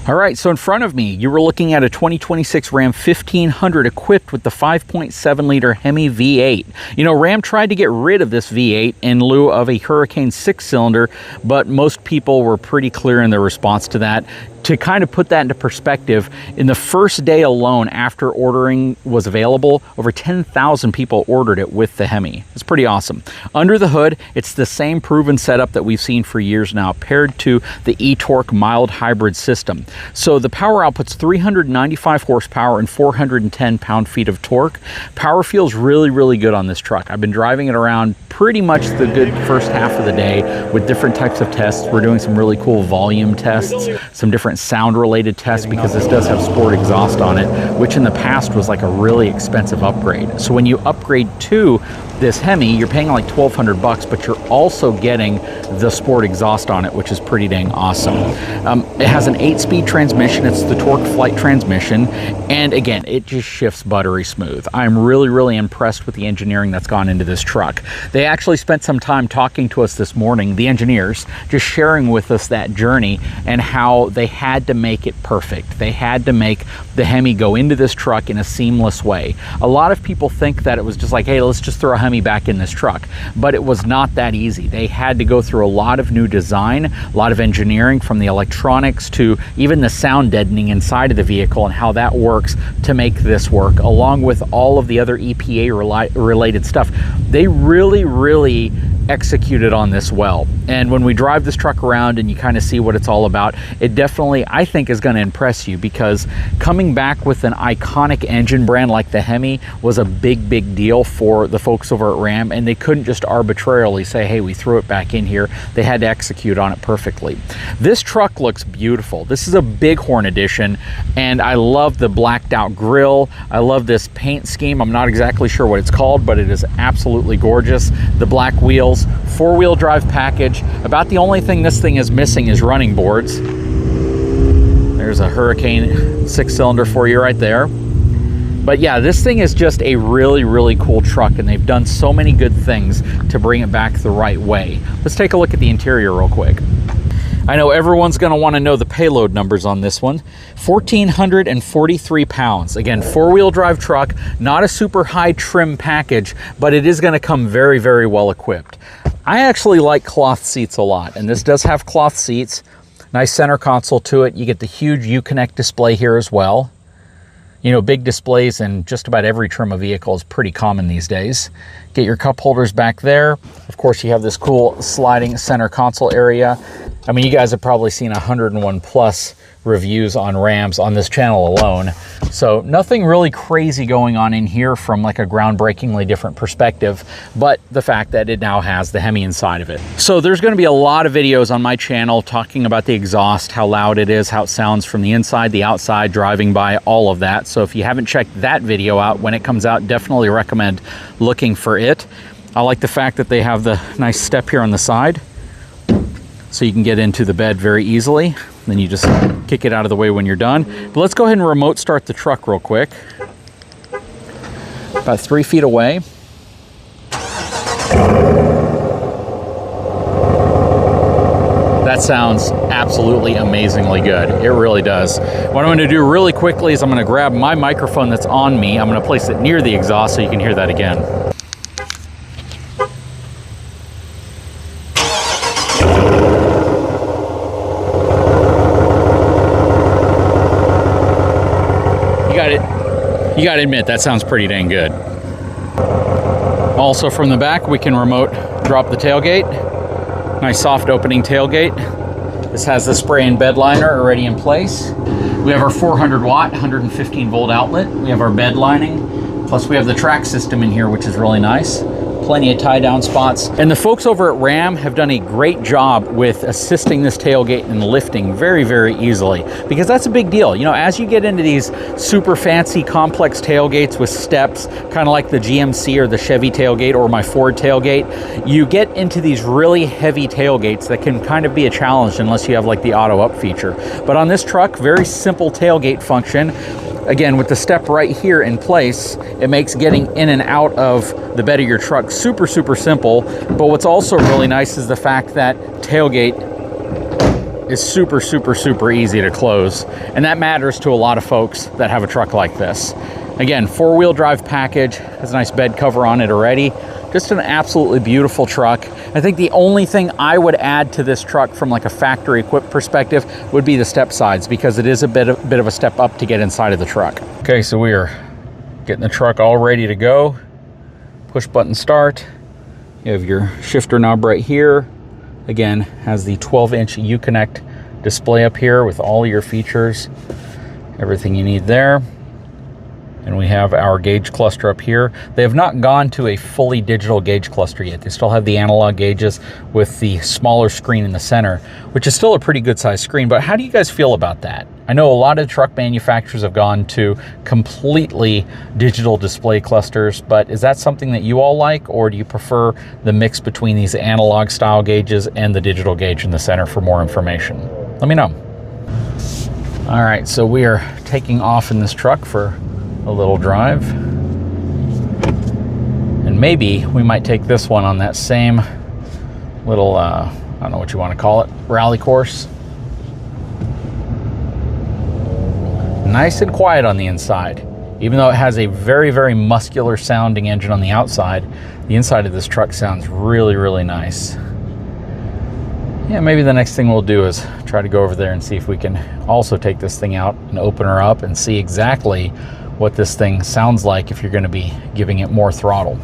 All right, so in front of me, you were looking at a 2026 Ram 1500 equipped with the 5.7 liter Hemi V8. You know, Ram tried to get rid of this V8 in lieu of a Hurricane 6-cylinder, but most people were pretty clear in their response to that. To kind of put that into perspective, in the first day alone after ordering was available, over 10,000 people ordered it with the Hemi. It's pretty awesome. Under the hood, it's the same proven setup that we've seen for years now, paired to the eTorque mild hybrid system. So the power output's 395 horsepower and 410 pound-feet of torque. Power feels really, really good on this truck. I've been driving it around pretty much the good first half of the day with different types of tests. We're doing some really cool volume tests, some different sound related tests, because this does have sport exhaust on it, which in the past was like a really expensive upgrade. So when you upgrade to this Hemi, you're paying like $1,200, but you're also getting the sport exhaust on it, which is pretty dang awesome. It has an 8-speed transmission. It's the Torque Flight transmission, and again, it just shifts buttery smooth. I'm really, really impressed with the engineering that's gone into this truck. They actually spent some time talking to us this morning, the engineers, just sharing with us that journey and how they had to make it perfect. They had to make the Hemi go into this truck in a seamless way. A lot of people think that it was just like, hey, let's just throw a Hemi back in this truck, but it was not that easy. They had to go through a lot of new design, a lot of engineering, from the electronics to even the sound deadening inside of the vehicle and how that works to make this work, along with all of the other EPA related stuff. They really executed on this well. And when we drive this truck around and you kind of see what it's all about, it definitely, I think, is going to impress you, because coming back with an iconic engine brand like the Hemi was a big deal for the folks over at Ram, and they couldn't just arbitrarily say, hey, we threw it back in here. They had to execute on it perfectly. This truck looks beautiful. This is a BigHorn edition, and I love the blacked out grille. I love this paint scheme. I'm not exactly sure what it's called, but it is absolutely gorgeous. The black wheels, 4-wheel drive package. About the only thing this thing is missing is running boards. There's a Hurricane 6-cylinder for you right there. But yeah, this thing is just a really cool truck, and they've done so many good things to bring it back the right way. Let's take a look at the interior real quick. I know everyone's going to want to know the payload numbers on this one. 1,443 pounds. Again, 4-wheel drive truck, not a super high trim package, but it is going to come very well equipped. I actually like cloth seats a lot, and this does have cloth seats. Nice center console to it. You get the huge Uconnect display here as well. You know, big displays in just about every trim of vehicle is pretty common these days. Get your cup holders back there. Of course, you have this cool sliding center console area. I mean, you guys have probably seen 101 plus reviews on Rams on this channel alone. So nothing really crazy going on in here from like a groundbreakingly different perspective, but the fact that it now has the Hemi inside of it. So there's going to be a lot of videos on my channel talking about the exhaust, how loud it is, how it sounds from the inside, the outside, driving by, all of that. So if you haven't checked that video out, when it comes out, definitely recommend looking for it. I like the fact that they have the nice step here on the side, so you can get into the bed very easily. Then you just kick it out of the way when you're done. But let's go ahead and remote start the truck real quick. About 3 feet away. That sounds absolutely amazingly good. It really does. What I'm going to do really quickly is I'm going to grab my microphone that's on me. I'm going to place it near the exhaust so you can hear that again. You got to admit, that sounds pretty dang good. Also from the back, we can remote drop the tailgate. Nice soft opening tailgate. This has the spray and bed liner already in place. We have our 400 watt, 115 volt outlet. We have our bed lining. Plus we have the track system in here, which is really nice. plenty of tie down spots. And the folks over at Ram have done a great job with assisting this tailgate and lifting very, very easily, because that's a big deal. You know, as you get into these super fancy complex tailgates with steps, kind of like the GMC or the Chevy tailgate or my Ford tailgate, you get into these really heavy tailgates that can kind of be a challenge unless you have like the auto up feature. But on this truck, very simple tailgate function. Again, with the step right here in place, it makes getting in and out of the bed of your truck super, super simple. But what's also really nice is the fact that tailgate is super, super, super easy to close. And that matters to a lot of folks that have a truck like this. Again, four-wheel drive package, has a nice bed cover on it already. Just an absolutely beautiful truck. I think the only thing I would add to this truck from like a factory equipped perspective would be the step sides, because it is a bit of a step up to get inside of the truck. Okay, so we are getting the truck all ready to go. Push button start. You have your shifter knob right here. Again, has the 12-inch Uconnect display up here with all your features, everything you need there. And we have our gauge cluster up here. They have not gone to a fully digital gauge cluster yet. They still have the analog gauges with the smaller screen in the center, which is still a pretty good sized screen. But how do you guys feel about that? I know a lot of truck manufacturers have gone to completely digital display clusters, but is that something that you all like, or do you prefer the mix between these analog style gauges and the digital gauge in the center for more information? Let me know. All right, so we are taking off in this truck for a little drive, and maybe we might take this one on that same little I don't know what you want to call it, rally course. Nice and quiet on the inside, even though it has a very, very muscular sounding engine on the outside. The inside of this truck sounds really, really nice. Yeah, maybe the next thing we'll do is try to go over there and see if we can also take this thing out and open her up and see exactly what this thing sounds like if you're going to be giving it more throttle.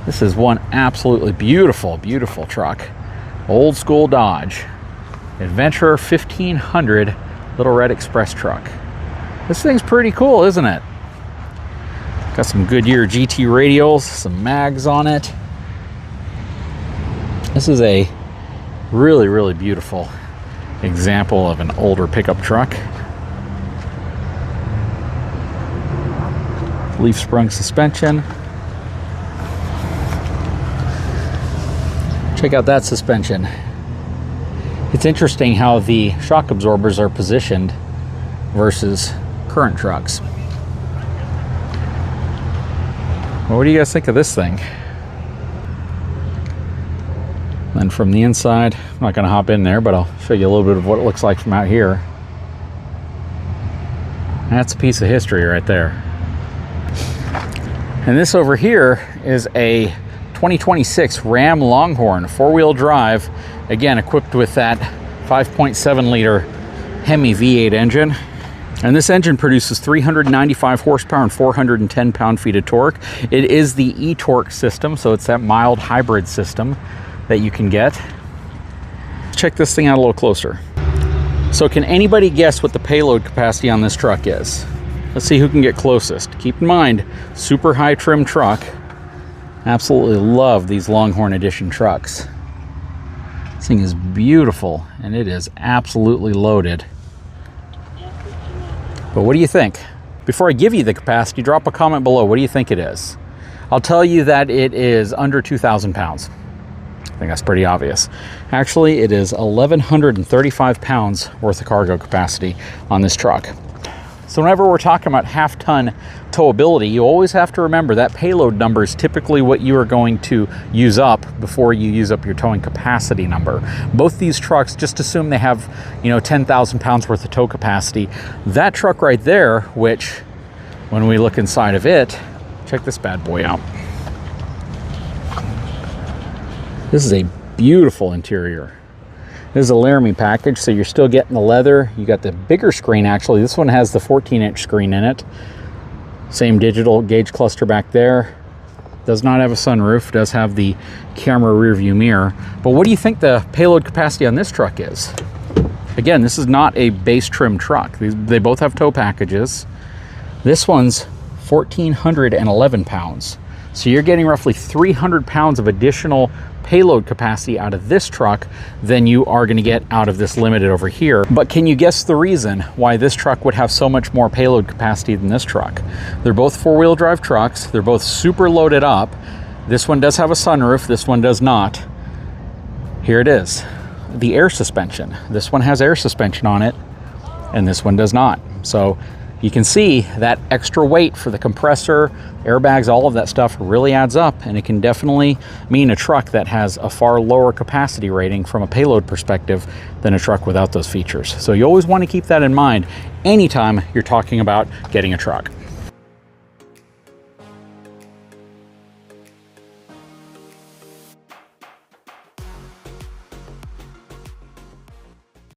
This is one absolutely beautiful, beautiful truck. Old school Dodge. Adventurer 1500 Little Red Express truck. This thing's pretty cool, isn't it? Got some Goodyear GT radials, some mags on it. This is a really, really beautiful example of an older pickup truck. Leaf sprung suspension. Check out that suspension. It's interesting how the shock absorbers are positioned versus current trucks. Well, what do you guys think of this thing? And from the inside, I'm not going to hop in there, but I'll show you a little bit of what it looks like from out here. That's a piece of history right there. And this over here is a 2026 Ram Longhorn four-wheel drive, again equipped with that 5.7 liter Hemi V8 engine. And this engine produces 395 horsepower and 410 pound-feet of torque. It is the e-torque system, so it's that mild hybrid system that you can get. Check this thing out a little closer. So can anybody guess what the payload capacity on this truck is? Let's see who can get closest. Keep in mind, super high trim truck. Absolutely love these Longhorn Edition trucks. This thing is beautiful, and it is absolutely loaded. But what do you think? Before I give you the capacity, drop a comment below. What do you think it is? I'll tell you that it is under 2,000 pounds. I think that's pretty obvious. Actually, it is 1,135 pounds worth of cargo capacity on this truck. So whenever we're talking about half-ton towability, you always have to remember that payload number is typically what you are going to use up before you use up your towing capacity number. Both these trucks, just assume they have, 10,000 pounds worth of tow capacity. That truck right there, which when we look inside of it, check this bad boy out. This is a beautiful interior. This is a Laramie package, so you're still getting the leather. You got the bigger screen, actually. This one has the 14-inch screen in it. Same digital gauge cluster back there. Does not have a sunroof, does have the camera rear view mirror. But what do you think the payload capacity on this truck is? Again, this is not a base trim truck. They both have tow packages. This one's 1,411 pounds. So you're getting roughly 300 pounds of additional payload capacity out of this truck than you are going to get out of this Limited over here. But can you guess the reason why this truck would have so much more payload capacity than this truck? They're both four-wheel drive trucks. They're both super loaded up. This one does have a sunroof. This one does not. Here it is. The air suspension. This one has air suspension on it, and this one does not. So you can see that extra weight for the compressor, airbags, all of that stuff really adds up, and it can definitely mean a truck that has a far lower capacity rating from a payload perspective than a truck without those features. So you always want to keep that in mind anytime you're talking about getting a truck.